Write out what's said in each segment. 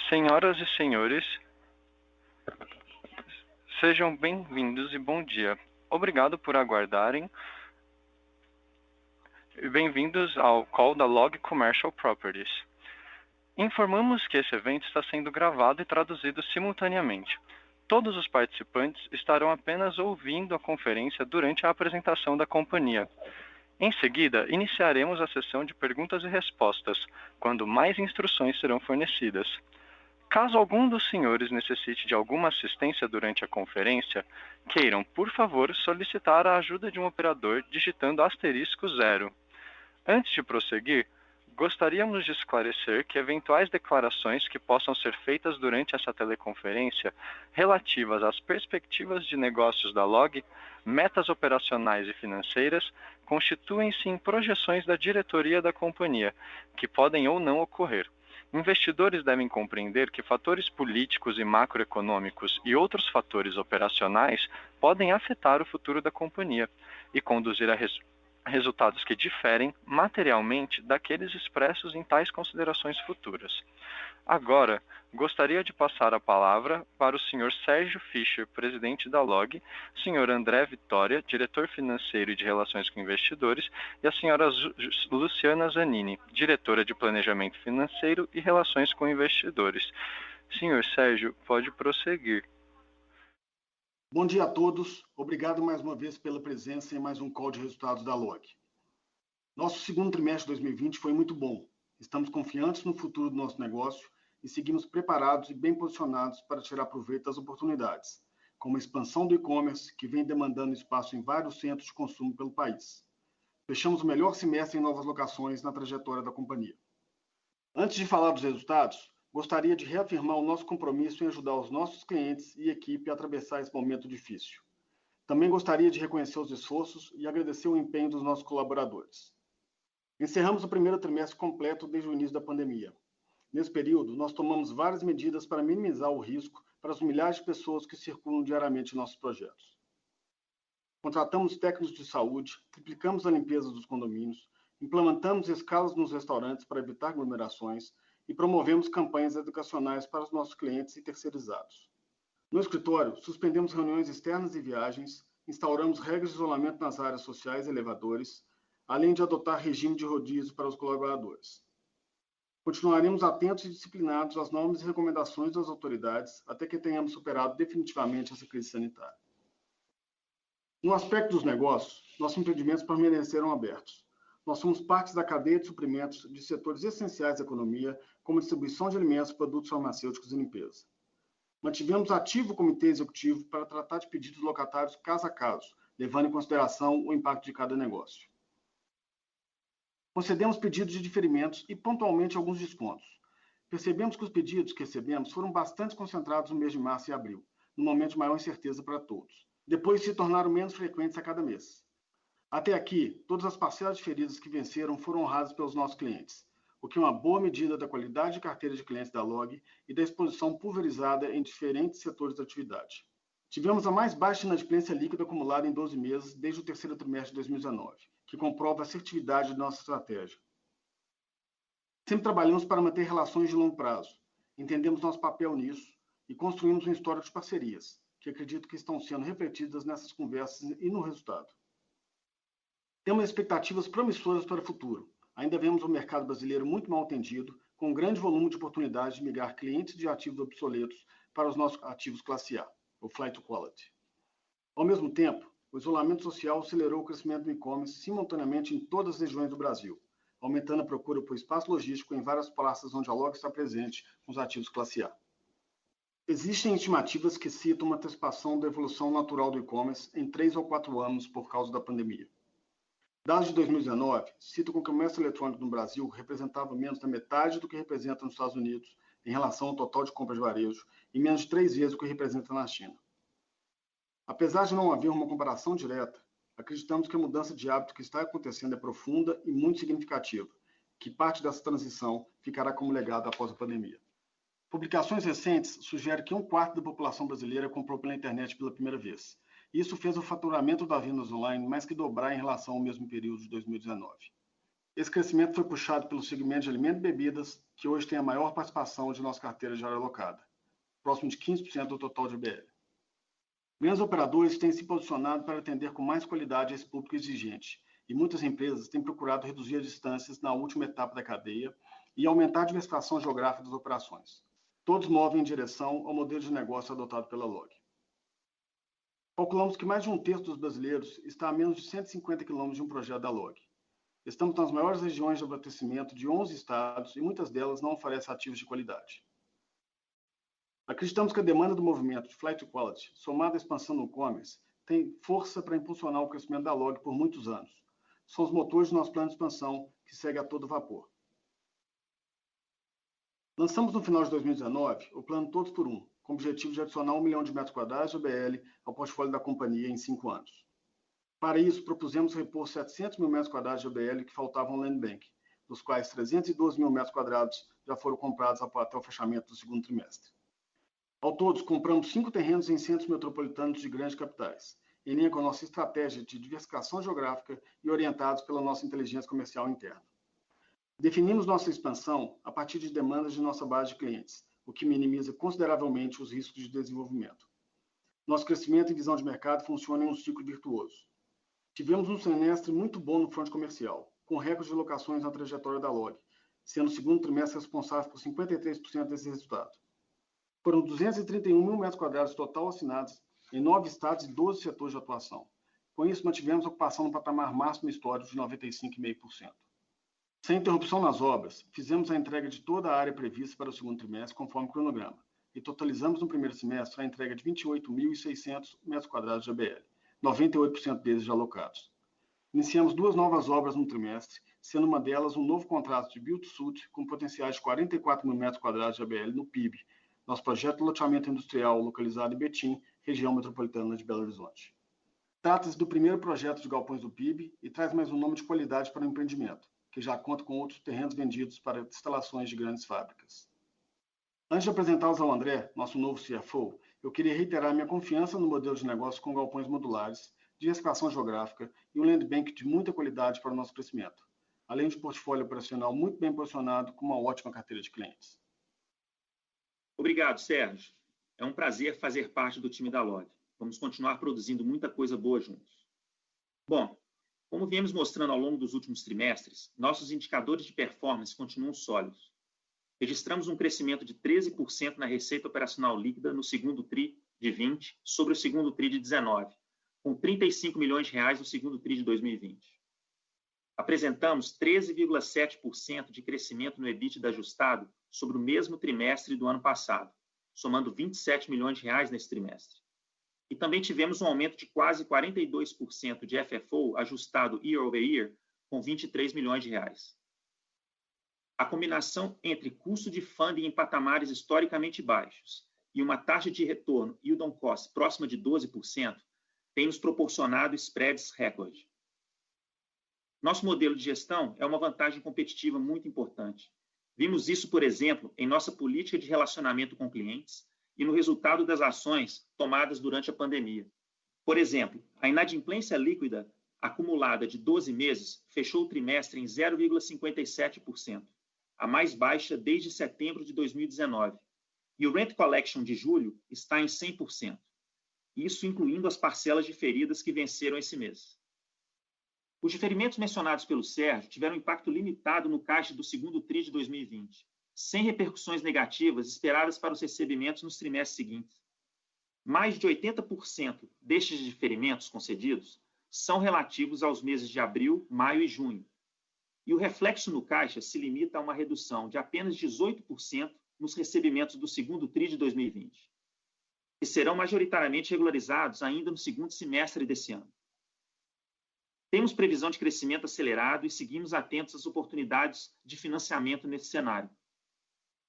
Senhoras e senhores, sejam bem-vindos e bom dia. Obrigado por aguardarem. Bem-vindos ao call da Log Commercial Properties. Informamos que esse evento está sendo gravado e traduzido simultaneamente. Todos os participantes estarão apenas ouvindo a conferência durante a apresentação da companhia. Em seguida, iniciaremos a sessão de perguntas e respostas, quando mais instruções serão fornecidas. Caso algum dos senhores necessite de alguma assistência durante a conferência, queiram, por favor, solicitar a ajuda de um operador digitando *0. Antes de prosseguir, gostaríamos de esclarecer que eventuais declarações que possam ser feitas durante essa teleconferência relativas às perspectivas de negócios da LOG, metas operacionais e financeiras, constituem-se em projeções da diretoria da companhia, que podem ou não ocorrer. Investidores devem compreender que fatores políticos e macroeconômicos e outros fatores operacionais podem afetar o futuro da companhia e conduzir a resultados que diferem materialmente daqueles expressos em tais considerações futuras. Agora, gostaria de passar a palavra para o Sr. Sérgio Fischer, presidente da LOG, Sr. André Vitória, diretor financeiro e de relações com investidores, e a Sra. Luciana Zanini, diretora de planejamento financeiro e relações com investidores. Sr. Sérgio, pode prosseguir. Bom dia a todos. Obrigado mais uma vez pela presença em mais um call de resultados da LOG. Nosso segundo trimestre de 2020 foi muito bom. Estamos confiantes no futuro do nosso negócio e seguimos preparados e bem posicionados para tirar proveito das oportunidades, como a expansão do e-commerce, que vem demandando espaço em vários centros de consumo pelo país. Fechamos o melhor semestre em novas locações na trajetória da companhia. Antes de falar dos resultados, gostaria de reafirmar o nosso compromisso em ajudar os nossos clientes e equipe a atravessar esse momento difícil. Também gostaria de reconhecer os esforços e agradecer o empenho dos nossos colaboradores. Encerramos o primeiro trimestre completo desde o início da pandemia. Nesse período, nós tomamos várias medidas para minimizar o risco para as milhares de pessoas que circulam diariamente em nossos projetos. Contratamos técnicos de saúde, triplicamos a limpeza dos condomínios, implementamos escalas nos restaurantes para evitar aglomerações e promovemos campanhas educacionais para os nossos clientes e terceirizados. No escritório, suspendemos reuniões externas e viagens, instauramos regras de isolamento nas áreas sociais e elevadores, além de adotar regime de rodízio para os colaboradores. Continuaremos atentos e disciplinados às normas e recomendações das autoridades até que tenhamos superado definitivamente essa crise sanitária. No aspecto dos negócios, nossos empreendimentos permaneceram abertos. Nós somos parte da cadeia de suprimentos de setores essenciais da economia, como distribuição de alimentos, produtos farmacêuticos e limpeza. Mantivemos ativo o comitê executivo para tratar de pedidos locatários caso a caso, levando em consideração o impacto de cada negócio. Concedemos pedidos de diferimentos e pontualmente alguns descontos. Percebemos que os pedidos que recebemos foram bastante concentrados no mês de março e abril, no momento de maior incerteza para todos. Depois se tornaram menos frequentes a cada mês. Até aqui, todas as parcelas diferidas que venceram foram honradas pelos nossos clientes, o que é uma boa medida da qualidade de carteira de clientes da LOG e da exposição pulverizada em diferentes setores da atividade. Tivemos a mais baixa inadimplência líquida acumulada em 12 meses desde o terceiro trimestre de 2019, que comprova a assertividade de nossa estratégia. Sempre trabalhamos para manter relações de longo prazo. Entendemos nosso papel nisso e construímos um histórico de parcerias, que acredito que estão sendo refletidas nessas conversas e no resultado. Temos expectativas promissoras para o futuro. Ainda vemos o mercado brasileiro muito mal atendido, com um grande volume de oportunidades de migrar clientes de ativos obsoletos para os nossos ativos classe A, o Flight to Quality. Ao mesmo tempo, o isolamento social acelerou o crescimento do e-commerce simultaneamente em todas as regiões do Brasil, aumentando a procura por espaço logístico em várias praças onde a LOG está presente com os ativos classe A. Existem estimativas que citam uma antecipação da evolução natural do e-commerce em 3 ou 4 anos por causa da pandemia. Dados de 2019 citam que o comércio eletrônico no Brasil representava menos da metade do que representa nos Estados Unidos em relação ao total de compras de varejo e menos de 3 vezes o que representa na China. Apesar de não haver uma comparação direta, acreditamos que a mudança de hábito que está acontecendo é profunda e muito significativa, que parte dessa transição ficará como legado após a pandemia. Publicações recentes sugerem que 1/4 da população brasileira comprou pela internet pela primeira vez. Isso fez o faturamento das vendas online mais que dobrar em relação ao mesmo período de 2019. Esse crescimento foi puxado pelo segmento de alimentos e bebidas, que hoje tem a maior participação de nossa carteira de área alocada, próximo de 15% do total de BL. Grandes operadores têm se posicionado para atender com mais qualidade esse público exigente, e muitas empresas têm procurado reduzir as distâncias na última etapa da cadeia e aumentar a diversificação geográfica das operações. Todos movem em direção ao modelo de negócio adotado pela Log. Calculamos que mais de um terço dos brasileiros está a menos de 150 km de um projeto da Log. Estamos nas maiores regiões de abastecimento de 11 estados e muitas delas não oferecem ativos de qualidade. Acreditamos que a demanda do movimento de Flight to Quality, somada à expansão no e-commerce, tem força para impulsionar o crescimento da Log por muitos anos. São os motores do nosso plano de expansão, que segue a todo vapor. Lançamos no final de 2019 o plano Todos por Um, com o objetivo de adicionar 1 milhão de metros quadrados de OBL ao portfólio da companhia em 5 anos. Para isso, propusemos repor 700 mil metros quadrados de OBL que faltavam ao Land Bank, dos quais 312 mil metros quadrados já foram comprados até o fechamento do segundo trimestre. Ao todo, compramos 5 terrenos em centros metropolitanos de grandes capitais, em linha com a nossa estratégia de diversificação geográfica e orientados pela nossa inteligência comercial interna. Definimos nossa expansão a partir de demandas de nossa base de clientes, o que minimiza consideravelmente os riscos de desenvolvimento. Nosso crescimento e visão de mercado funcionam em um ciclo virtuoso. Tivemos um semestre muito bom no front comercial, com recordes de locações na trajetória da Log, sendo o segundo trimestre responsável por 53% desse resultado. Foram 231 mil metros quadrados total assinados em 9 estados e 12 setores de atuação. Com isso, mantivemos a ocupação no patamar máximo histórico de 95,5%. Sem interrupção nas obras, fizemos a entrega de toda a área prevista para o segundo trimestre, conforme o cronograma, e totalizamos no primeiro semestre a entrega de 28.600 metros quadrados de ABL, 98% deles já alocados. Iniciamos 2 novas obras no trimestre, sendo uma delas um novo contrato de build-to-suit com potenciais de 44 mil metros quadrados de ABL no PIB, nosso projeto de loteamento industrial localizado em Betim, região metropolitana de Belo Horizonte. Trata-se do primeiro projeto de galpões do PIB e traz mais um nome de qualidade para o empreendimento, que já conta com outros terrenos vendidos para instalações de grandes fábricas. Antes de apresentá-los ao André, nosso novo CFO, eu queria reiterar minha confiança no modelo de negócio com galpões modulares, diversificação geográfica e um land bank de muita qualidade para o nosso crescimento, além de um portfólio operacional muito bem posicionado com uma ótima carteira de clientes. Obrigado, Sérgio. É um prazer fazer parte do time da Log. Vamos continuar produzindo muita coisa boa juntos. Bom, como viemos mostrando ao longo dos últimos trimestres, nossos indicadores de performance continuam sólidos. Registramos um crescimento de 13% na receita operacional líquida no segundo TRI de 20 sobre o segundo TRI de 19, com 35 milhões de reais no segundo TRI de 2020. Apresentamos 13,7% de crescimento no EBITDA ajustado sobre o mesmo trimestre do ano passado, somando 27 milhões de reais nesse trimestre. E também tivemos um aumento de quase 42% de FFO ajustado year over year, com 23 milhões de reais. A combinação entre custo de funding em patamares historicamente baixos e uma taxa de retorno yield on cost próxima de 12% tem nos proporcionado spreads recorde. Nosso modelo de gestão é uma vantagem competitiva muito importante. Vimos isso, por exemplo, em nossa política de relacionamento com clientes e no resultado das ações tomadas durante a pandemia. Por exemplo, a inadimplência líquida acumulada de 12 meses fechou o trimestre em 0,57%, a mais baixa desde setembro de 2019, e o Rent Collection de julho está em 100%, isso incluindo as parcelas diferidas que venceram esse mês. Os diferimentos mencionados pelo Sérgio tiveram um impacto limitado no caixa do segundo TRI de 2020, sem repercussões negativas esperadas para os recebimentos nos trimestres seguintes. Mais de 80% destes diferimentos concedidos são relativos aos meses de abril, maio e junho, e o reflexo no caixa se limita a uma redução de apenas 18% nos recebimentos do segundo TRI de 2020, que serão majoritariamente regularizados ainda no segundo semestre desse ano. Temos previsão de crescimento acelerado e seguimos atentos às oportunidades de financiamento nesse cenário.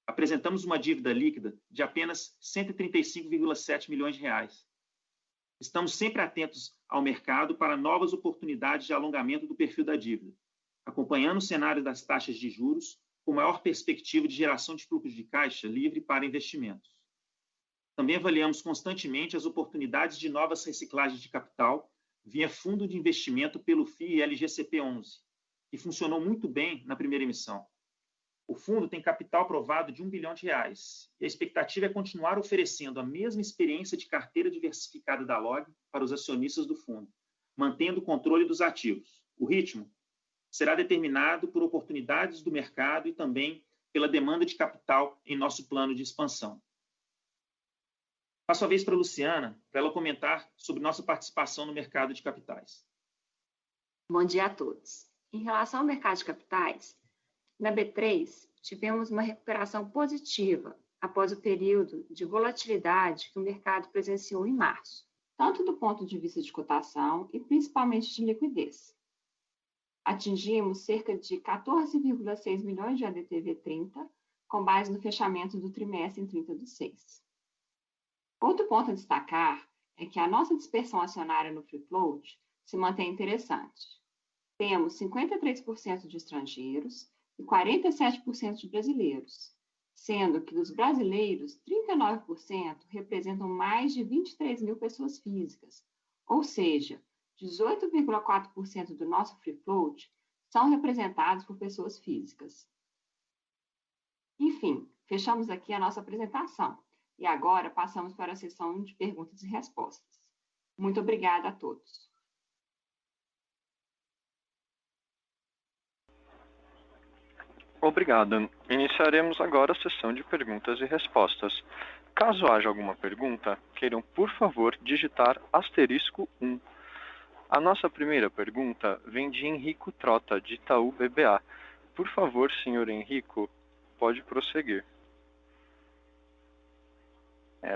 Apresentamos uma dívida líquida de apenas 135,7 milhões de reais. Estamos sempre atentos ao mercado para novas oportunidades de alongamento do perfil da dívida, acompanhando o cenário das taxas de juros com maior perspectiva de geração de fluxo de caixa livre para investimentos. Também avaliamos constantemente as oportunidades de novas reciclagens de capital via fundo de investimento pelo FII LGCP11, que funcionou muito bem na primeira emissão. O fundo tem capital aprovado de R$ 1 bilhão e a expectativa é continuar oferecendo a mesma experiência de carteira diversificada da LOG para os acionistas do fundo, mantendo o controle dos ativos. O ritmo será determinado por oportunidades do mercado e também pela demanda de capital em nosso plano de expansão. Passo a vez para a Luciana, para ela comentar sobre nossa participação no mercado de capitais. Bom dia a todos. Em relação ao mercado de capitais, na B3, tivemos uma recuperação positiva após o período de volatilidade que o mercado presenciou em março, tanto do ponto de vista de cotação e principalmente de liquidez. Atingimos cerca de 14,6 milhões de ADTV30, com base no fechamento do trimestre em 30/6. Outro ponto a destacar é que a nossa dispersão acionária no free float se mantém interessante. Temos 53% de estrangeiros e 47% de brasileiros, sendo que dos brasileiros, 39% representam mais de 23 mil pessoas físicas, ou seja, 18,4% do nosso free float são representados por pessoas físicas. Enfim, fechamos aqui a nossa apresentação e agora passamos para a sessão de perguntas e respostas. Muito obrigada a todos. Obrigado. Iniciaremos agora a sessão de perguntas e respostas. Caso haja alguma pergunta, queiram, por favor, digitar *1. A nossa primeira pergunta vem de Henrico Trota, de Itaú BBA. Por favor, senhor Henrico, pode prosseguir.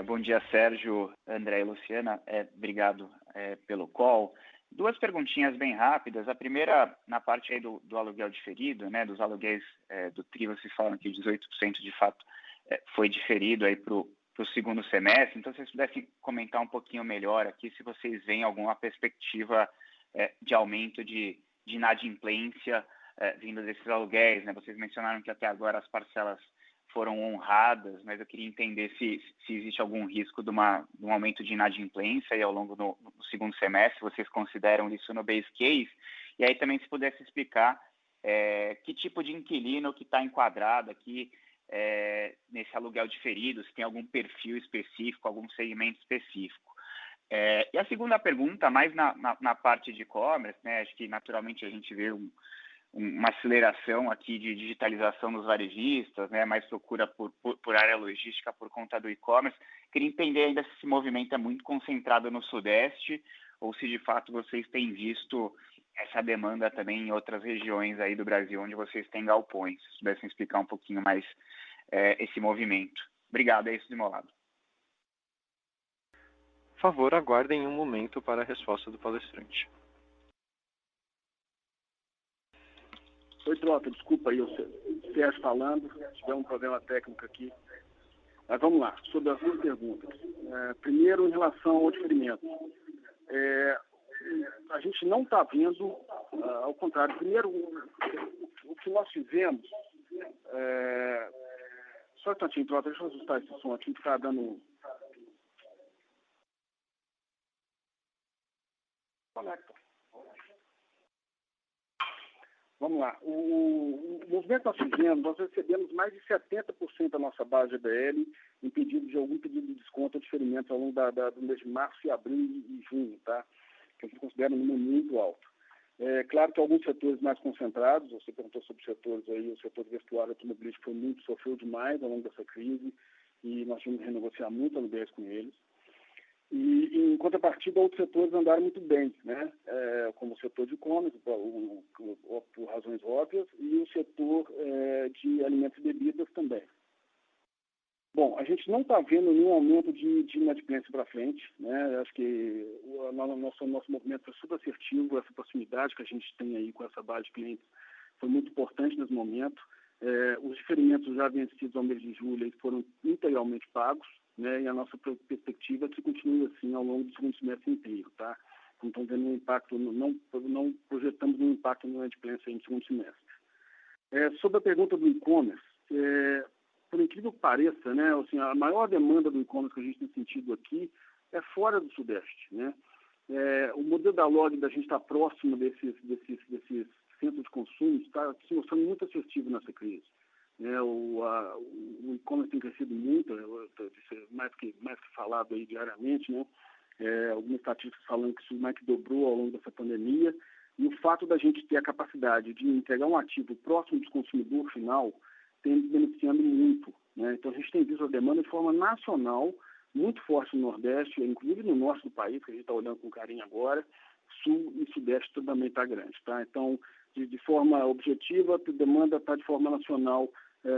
Bom dia, Sérgio, André e Luciana. Obrigado pelo call. Duas perguntinhas bem rápidas. A primeira, na parte aí do aluguel diferido, né, dos aluguéis do TRI, vocês falam que 18% de fato foi diferido aí para o segundo semestre. Então, se vocês pudessem comentar um pouquinho melhor aqui, se vocês veem alguma perspectiva de aumento de inadimplência vindo desses aluguéis, né? Vocês mencionaram que até agora as parcelas foram honradas, mas eu queria entender se existe algum risco de um aumento de inadimplência aí ao longo do segundo semestre, vocês consideram isso no base case? E aí também se pudesse explicar que tipo de inquilino que está enquadrado aqui nesse aluguel diferido, se tem algum perfil específico, algum segmento específico. E a segunda pergunta, mais na parte de e-commerce, né, acho que naturalmente a gente vê uma aceleração aqui de digitalização dos varejistas, né, mais procura por área logística por conta do e-commerce. Queria entender ainda se esse movimento é muito concentrado no Sudeste ou se de fato vocês têm visto essa demanda também em outras regiões aí do Brasil onde vocês têm galpões. Se pudessem explicar um pouquinho mais esse movimento. Obrigado, é isso do meu lado. Por favor, aguardem um momento para a resposta do palestrante. Oi, Trota, desculpa aí, o Sérgio falando, tivemos um problema técnico aqui. Mas vamos lá, sobre as duas perguntas. Primeiro, em relação ao diferimento. A gente não está vendo, ao contrário. Primeiro, o que nós fizemos... Só um instantinho, Trota, deixa eu ajustar esse som aqui, que está dando... Conecta. Vamos lá. O movimento que nós fizemos, nós recebemos mais de 70% da nossa base de ABL em pedido de algum pedido de desconto ou diferimento ao longo do mês de março e abril e junho, tá? Que a gente considera um número muito alto. Claro que alguns setores mais concentrados, você perguntou sobre setores aí, o setor de vestuário automobilístico sofreu demais ao longo dessa crise e nós tivemos que renegociar muito aluguéis com eles. E, em contrapartida, outros setores andaram muito bem, né? Como o setor de e-commerce, por razões óbvias, e o setor de alimentos e bebidas também. Bom, a gente não está vendo nenhum aumento de inadimplência para frente, né? Acho que o nosso movimento foi super assertivo, essa proximidade que a gente tem aí com essa base de clientes foi muito importante nesse momento. Os diferimentos já vencidos ao mês de julho eles foram integralmente pagos, né, e a nossa perspectiva é que continue assim ao longo do segundo semestre inteiro, tá? Não estamos vendo um impacto, não projetamos um impacto na inadimplência no segundo semestre. Sobre a pergunta do e-commerce, por incrível que pareça, né, assim, a maior demanda do e-commerce que a gente tem sentido aqui é fora do Sudeste, né? O modelo da LOG da gente está próximo desses centro de consumo está se mostrando muito assertivo nessa crise. O e-commerce tem crescido muito, mais que falado aí diariamente, né? Algumas estatísticas falando que isso mais que dobrou ao longo dessa pandemia. E o fato da gente ter a capacidade de entregar um ativo próximo do consumidor final tem beneficiando muito, né? Então, a gente tem visto a demanda de forma nacional, muito forte no Nordeste, inclusive no norte do país, que a gente está olhando com carinho agora. Sul e Sudeste também está grande, tá? Então, de forma objetiva, a demanda está de forma nacional,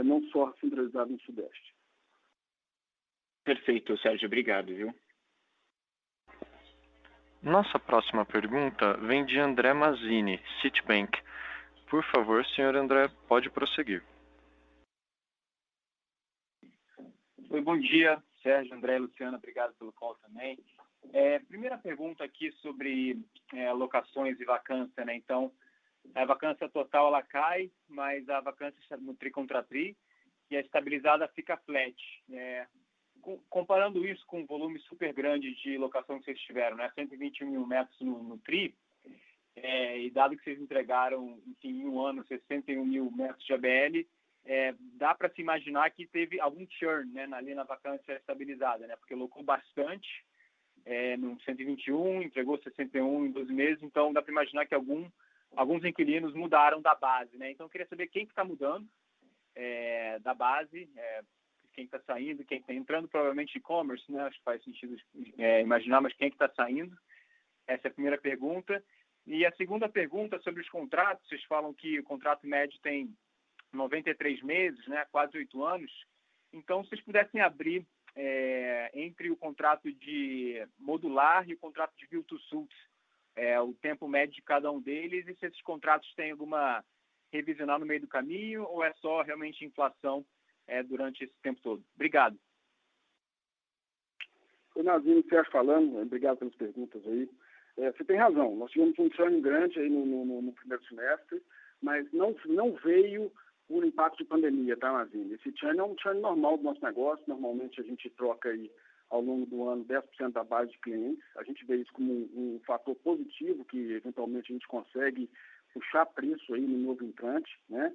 não só centralizada no Sudeste. Perfeito, Sérgio. Obrigado, viu? Nossa próxima pergunta vem de André Mazzini, Citibank. Por favor, senhor André, pode prosseguir. Oi, bom dia, Sérgio, André e Luciana, obrigado pelo call também. Primeira pergunta aqui sobre locações e vacância, né? Então, a vacância total ela cai, mas a vacância no tri contra tri e a estabilizada fica flat. Comparando isso com o volume super grande de locação que vocês tiveram, né? 121 mil metros no tri, e dado que vocês entregaram, enfim, em um ano 61 mil metros de ABL, dá para se imaginar que teve algum churn, né, ali na vacância estabilizada, né? Porque locou bastante no 121, entregou 61 em 12 meses, então dá para imaginar que alguns inquilinos mudaram da base, né? Então eu queria saber quem que está mudando da base, quem está saindo, quem está entrando, provavelmente e-commerce, né? Acho que faz sentido imaginar, mas quem que está saindo? Essa é a primeira pergunta. E a segunda pergunta sobre os contratos, vocês falam que o contrato médio tem 93 meses, né? Quase 8 anos. Então, se vocês pudessem abrir entre o contrato de modular e o contrato de build-to-suit, o tempo médio de cada um deles, e se esses contratos têm alguma revisional no meio do caminho ou é só realmente inflação durante esse tempo todo? Obrigado. Oi, Nazino, Sérgio falando, obrigado pelas perguntas aí. Você tem razão, nós tivemos um churn grande aí no primeiro semestre, mas não veio por impacto de pandemia, tá, Nazino? Esse churn é um churn normal do nosso negócio, normalmente a gente troca aí ao longo do ano 10% da base de clientes, a gente vê isso como um fator positivo, que eventualmente a gente consegue puxar preço aí no novo entrante, né?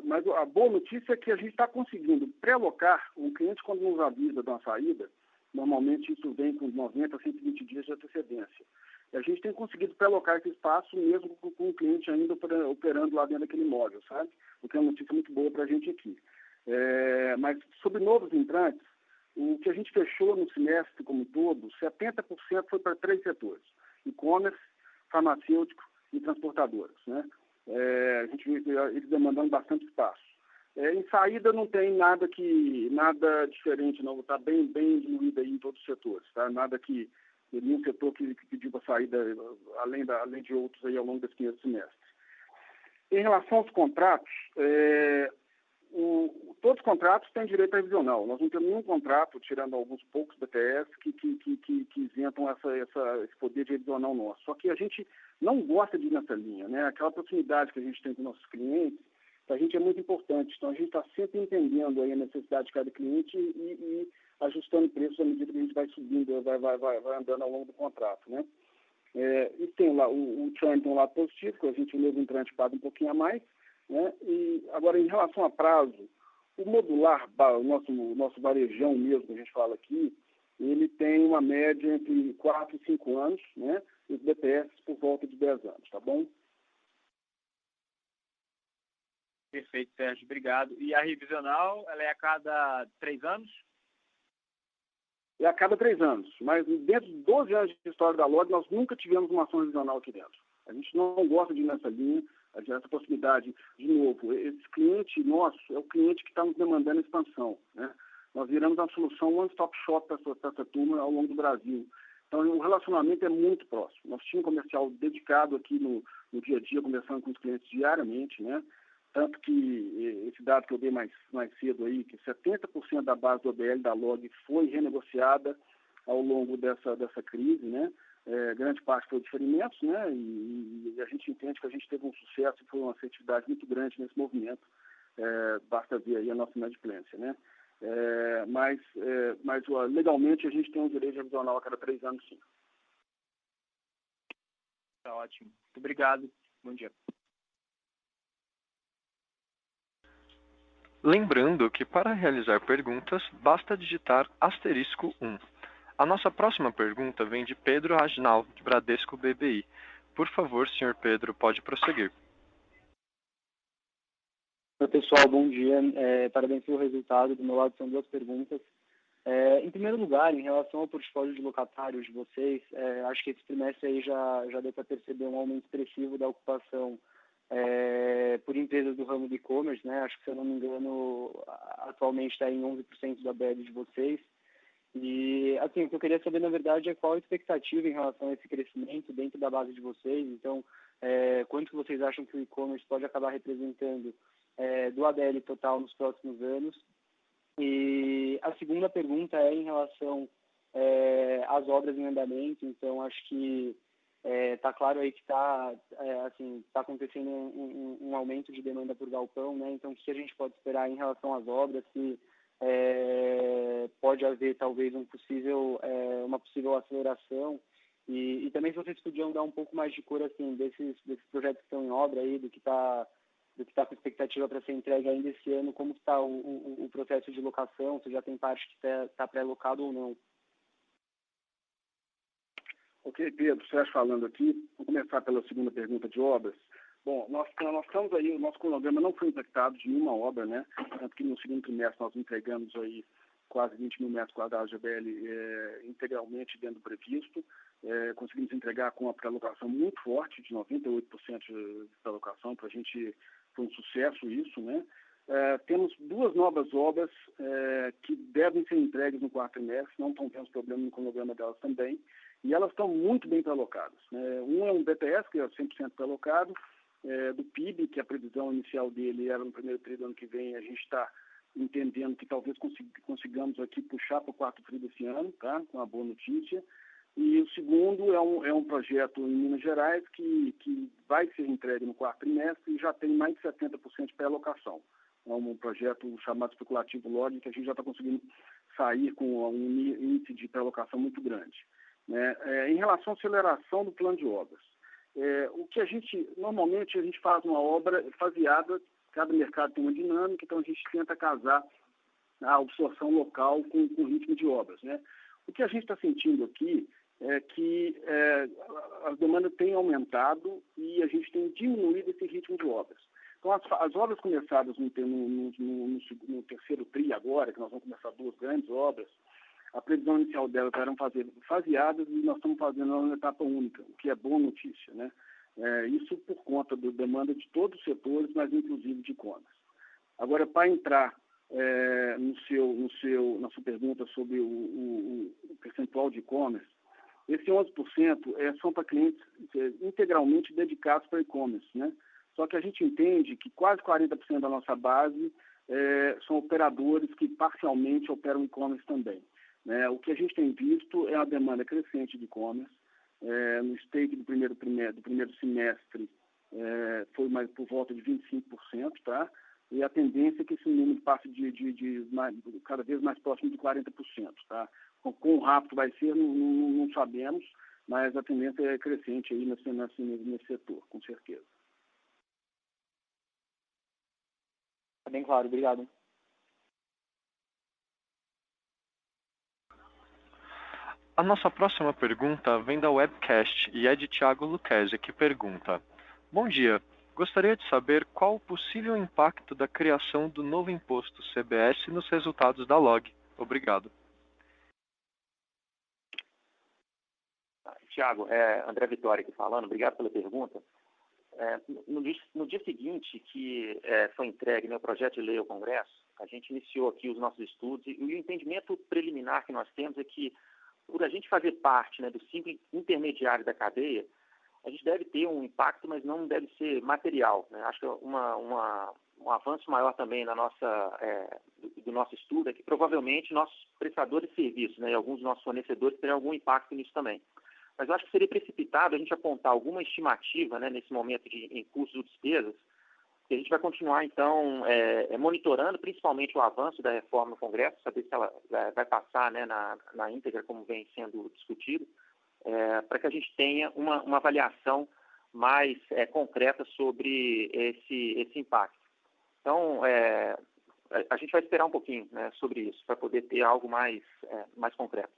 Mas a boa notícia é que a gente está conseguindo pré-alocar um cliente quando nos avisa de uma saída, normalmente isso vem com 90 a 120 dias de antecedência. E a gente tem conseguido pré-alocar esse espaço mesmo com o cliente ainda operando lá dentro daquele imóvel, sabe? O que é uma notícia muito boa para a gente aqui. Mas sobre novos entrantes, o que a gente fechou no semestre como um todo, 70% foi para 3 setores: e-commerce, farmacêutico e transportadoras, né? A gente vê eles demandando bastante espaço. Em saída não tem nada diferente, não. Está bem diluído aí em todos os setores, tá? Nada que nenhum setor que pediu para saída, além de outros aí ao longo desse primeiro semestre. Em relação aos contratos, todos os contratos têm direito a revisional. Nós não temos nenhum contrato, tirando alguns poucos BTS, que isentam esse poder de revisional nosso. Só que a gente não gosta de ir nessa linha, né? Aquela proximidade que a gente tem com nossos clientes, para a gente é muito importante. Então, a gente está sempre entendendo aí a necessidade de cada cliente e ajustando preços à medida que a gente vai subindo, vai andando ao longo do contrato, né? E tem lá o churn tem um lado positivo, que a gente, o novo entrante, paga um pouquinho a mais, né? E agora, em relação a prazo, o modular, o nosso varejão mesmo, que a gente fala aqui, ele tem uma média entre 4 e 5 anos, né? E os BTS por volta de 10 anos, tá bom? Perfeito, Sérgio, obrigado. E a revisional, ela é a cada 3 anos? É a cada 3 anos, mas dentro de 12 anos de história da Log, nós nunca tivemos uma ação revisional aqui dentro. A gente não gosta de ir nessa linha, essa possibilidade. De novo, esse cliente nosso é o cliente que está nos demandando expansão, né? Nós viramos uma solução one-stop shop para essa turma ao longo do Brasil. Então, o relacionamento é muito próximo. Nós tínhamos um comercial dedicado aqui no dia a dia, conversando com os clientes diariamente, né? Tanto que esse dado que eu dei mais cedo aí, que 70% da base do OBL da Log foi renegociada ao longo dessa crise, né? Grande parte foi diferimentos, né? E a gente entende que a gente teve um sucesso e foi uma assertividade muito grande nesse movimento. Basta ver aí a nossa inadimplência, né? Mas legalmente a gente tem um direito revisional a cada 3 anos, sim. Tá ótimo. Muito obrigado. Bom dia. Lembrando que para realizar perguntas, basta digitar *1. A nossa próxima pergunta vem de Pedro Agnal, de Bradesco BBI. Por favor, senhor Pedro, pode prosseguir. Oi, pessoal, bom dia. Parabéns pelo resultado. Do meu lado são duas perguntas. Em primeiro lugar, em relação ao portfólio de locatários de vocês, acho que esse trimestre aí já deu para perceber um aumento expressivo da ocupação por empresas do ramo de e-commerce, né? Acho que, se eu não me engano, atualmente está em 11% da ABL de vocês. E, assim, o que eu queria saber, na verdade, é qual a expectativa em relação a esse crescimento dentro da base de vocês. Então, quanto que vocês acham que o e-commerce pode acabar representando do ABL total nos próximos anos? E a segunda pergunta é em relação às obras em andamento. Então, acho que está claro aí que está acontecendo um aumento de demanda por galpão, né? Então, o que a gente pode esperar em relação às obras? Se pode haver talvez uma possível aceleração, e também se vocês podiam dar um pouco mais de cor assim desses projetos que estão em obra aí, do que está com expectativa para ser entregue ainda esse ano, como está o processo de locação, se já tem parte que está pré-locado ou não. Ok, Pedro, Sérgio falando aqui. Vou começar pela segunda pergunta de obras. Bom, nós estamos aí, o nosso cronograma não foi impactado de nenhuma obra, né? Tanto que no segundo trimestre nós entregamos aí quase 20 mil metros quadrados de ABL integralmente dentro do previsto. Conseguimos entregar com uma pré-locação muito forte, de 98% de pré-locação. Para a gente foi um sucesso isso, né? Temos duas novas obras que devem ser entregues no quarto trimestre, não temos problema no cronograma delas também, e elas estão muito bem pré-locadas. Um é um BTS, que é 100% pré-locado, do PIB, que a previsão inicial dele era no primeiro tri do ano que vem. A gente está entendendo que talvez consigamos aqui puxar para o quarto tri desse ano, tá? Com uma boa notícia. E o segundo é um projeto em Minas Gerais que vai ser entregue no quarto trimestre e já tem mais de 70% de pré-locação. É um projeto chamado especulativo Log, que a gente já está conseguindo sair com um índice de pré-locação muito grande, né? Em relação à aceleração do plano de obras, o que normalmente a gente faz uma obra faseada, cada mercado tem uma dinâmica, então a gente tenta casar a absorção local com o ritmo de obras, né? O que a gente está sentindo aqui é que a demanda tem aumentado e a gente tem diminuído esse ritmo de obras. Então, as obras começadas no terceiro tri agora, que nós vamos começar duas grandes obras, a previsão inicial delas eram faseadas e nós estamos fazendo uma etapa única, o que é boa notícia, né? Isso por conta da demanda de todos os setores, mas inclusive de e-commerce. Agora, para entrar na sua pergunta sobre o percentual de e-commerce, esse 11% são para clientes integralmente dedicados para e-commerce, né? Só que a gente entende que quase 40% da nossa base são operadores que parcialmente operam e-commerce também, né? O que a gente tem visto é a demanda crescente de e-commerce. No stake do primeiro semestre foi mais por volta de 25%, tá? E a tendência é que esse número passe cada vez mais próximo de 40%, tá? Quão rápido vai ser, não sabemos, mas a tendência é crescente aí nesse setor, com certeza. Tá bem claro, obrigado. A nossa próxima pergunta vem da webcast e é de Thiago Lucchesi, que pergunta: bom dia, gostaria de saber qual o possível impacto da criação do novo imposto CBS nos resultados da Log. Obrigado. Tiago, André Vitória aqui falando, obrigado pela pergunta. No dia seguinte que foi entregue meu projeto de lei ao Congresso, a gente iniciou aqui os nossos estudos e o entendimento preliminar que nós temos é que, por a gente fazer parte, né, do simples intermediário da cadeia, a gente deve ter um impacto, mas não deve ser material, né? Acho que um avanço maior também do nosso estudo é que provavelmente nossos prestadores de serviços, né, e alguns dos nossos fornecedores terão algum impacto nisso também. Mas eu acho que seria precipitado a gente apontar alguma estimativa, né, nesse momento em custos ou despesas, que a gente vai continuar, então, monitorando principalmente o avanço da reforma no Congresso, saber se ela vai passar, né, na íntegra, como vem sendo discutido, para que a gente tenha uma avaliação mais concreta sobre esse impacto. Então, a gente vai esperar um pouquinho, né, sobre isso, para poder ter algo mais concreto.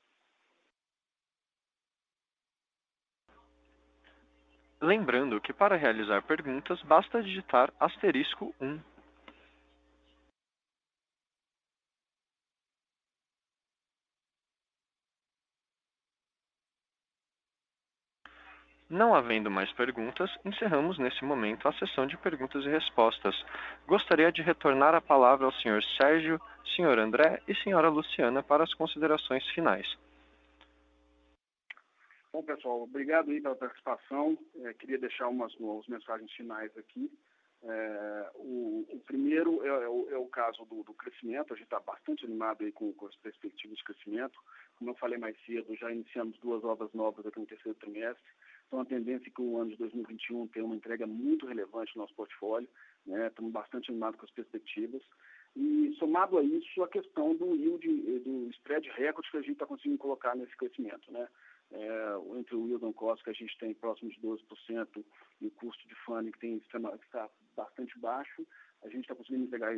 Lembrando que para realizar perguntas, basta digitar *1. Não havendo mais perguntas, encerramos nesse momento a sessão de perguntas e respostas. Gostaria de retornar a palavra ao Sr. Sérgio, Sr. André e Sra. Luciana para as considerações finais. Bom, pessoal, obrigado aí pela participação. Queria deixar umas mensagens finais aqui. O primeiro é o caso do crescimento. A gente está bastante animado aí com as perspectivas de crescimento. Como eu falei mais cedo, já iniciamos 2 obras novas aqui no terceiro trimestre. Então, a tendência é que o ano de 2021 tenha uma entrega muito relevante no nosso portfólio, né? Estamos bastante animados com as perspectivas. E, somado a isso, a questão do yield, do spread recorde que a gente está conseguindo colocar nesse crescimento, né? Entre o yield on cost, que a gente tem próximo de 12%, e o custo de funding, que está bastante baixo, a gente está conseguindo entregar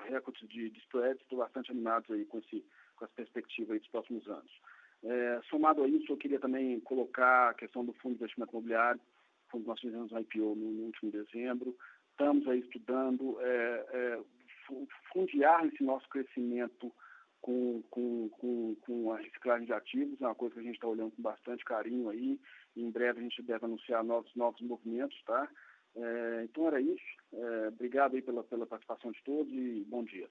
recordes de spread. Estou bastante animado aí com as perspectivas aí dos próximos anos. Somado a isso, eu queria também colocar a questão do fundo de investimento imobiliário. Nós fizemos um IPO no último dezembro. Estamos aí estudando fundear esse nosso crescimento com a reciclagem de ativos. É uma coisa que a gente está olhando com bastante carinho aí. Em breve a gente deve anunciar novos movimentos, tá? Então era isso. Obrigado aí pela participação de todos e bom dia.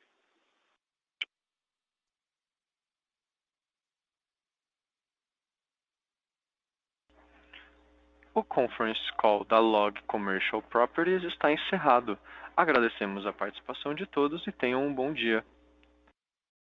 O conference call da LOG Commercial Properties está encerrado. Agradecemos a participação de todos e tenham um bom dia.